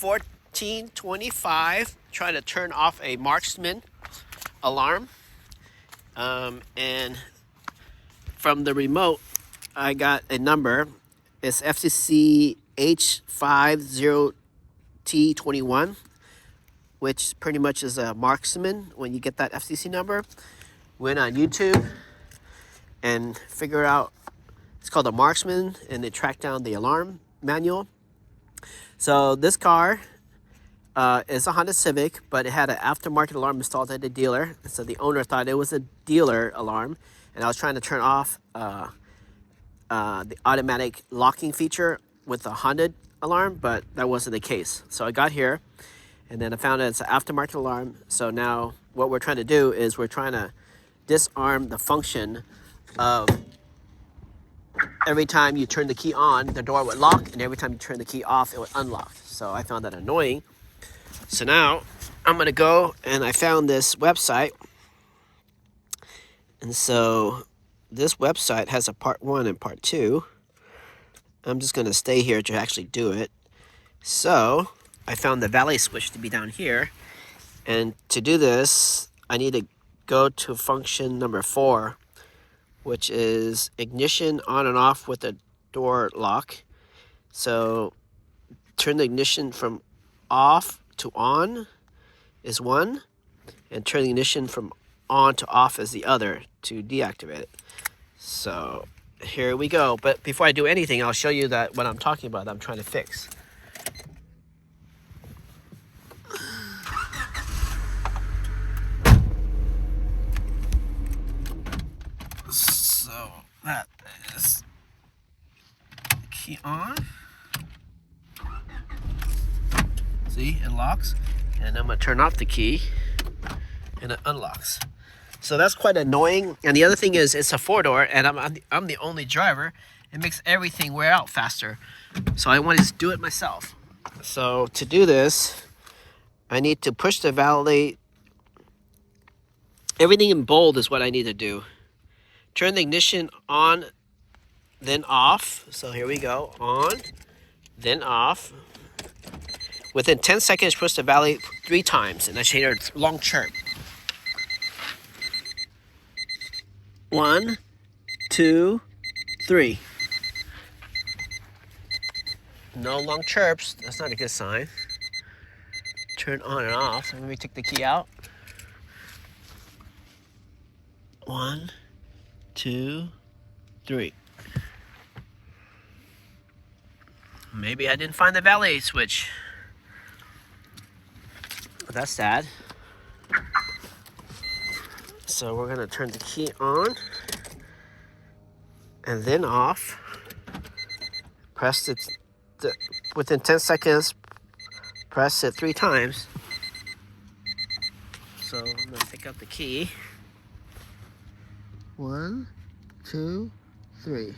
1425 trying to turn off a Marksman alarm. And from the remote, I got a number. It's FCC H50T21, which pretty much is a Marksman. When you get that FCC number, went on YouTube and figure out it's called a Marksman, and they track down the alarm manual. So this car is a Honda Civic, but it had an aftermarket alarm installed at the dealer. So the owner thought it was a dealer alarm, and I was trying to turn off the automatic locking feature with the Honda alarm, but that wasn't the case. So I got here, and then I found out it's an aftermarket alarm. So now what we're trying to do is we're trying to disarm the function of every time you turn the key on, the door would lock, and every time you turn the key off, it would unlock. So I found that annoying. So now I'm going to go, and I found this website. And so this website has a part 1 and part 2. I'm just going to stay here to actually do it. So I found the valet switch to be down here. And to do this, I need to go to function number 4, which is ignition on and off with the door lock. So turn the ignition from off to on is 1, and turn the ignition from on to off is the other to deactivate it. So here we go. But before I do anything, I'll show you that what I'm talking about, that I'm trying to fix. So that is the key on. See, it locks, and I'm going to turn off the key, and it unlocks. So that's quite annoying. And the other thing is, it's a 4-door, and I'm the only driver. It makes everything wear out faster. So I want to do it myself. So to do this, I need to push the valet. Everything in bold is what I need to do. Turn the ignition on, then off. So here we go. On, then off. Within 10 seconds, push the valet 3 times, and I should hear a long chirp. 1, 2, 3. No long chirps. That's not a good sign. Turn on and off. Let me take the key out. 1, 2, 3. Maybe I didn't find the valet switch. But that's sad. So we're going to turn the key on and then off. Press it within 10 seconds. Press it 3 times. So I'm going to pick up the key. 1, 2, 3.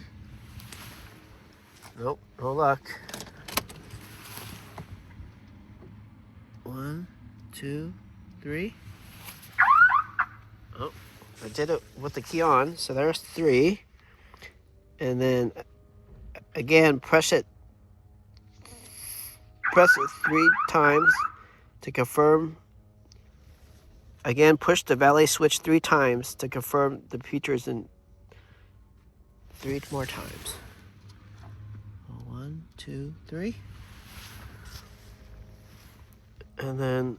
Nope, no luck. 1, 2, 3. Oh, I did it with the key on, so there's 3. And then again, press it 3 times to confirm. Again, push the valet switch 3 times to confirm the features, in 3 more times. 1, 2, 3. And then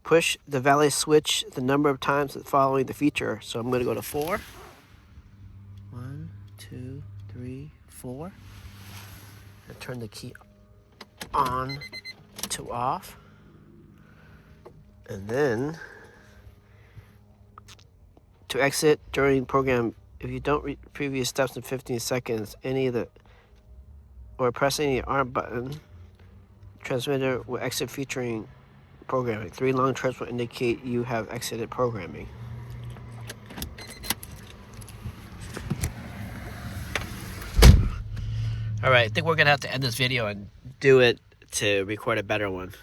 push the valet switch the number of times following the feature. So I'm going to go to 4. 1, 2, 3, 4. And turn the key on to off. And then to exit during program, if you don't read previous steps in 15 seconds, or press any arm button, transmitter will exit featuring programming. 3 long chirps will indicate you have exited programming. All right, I think we're gonna have to end this video and do it to record a better one.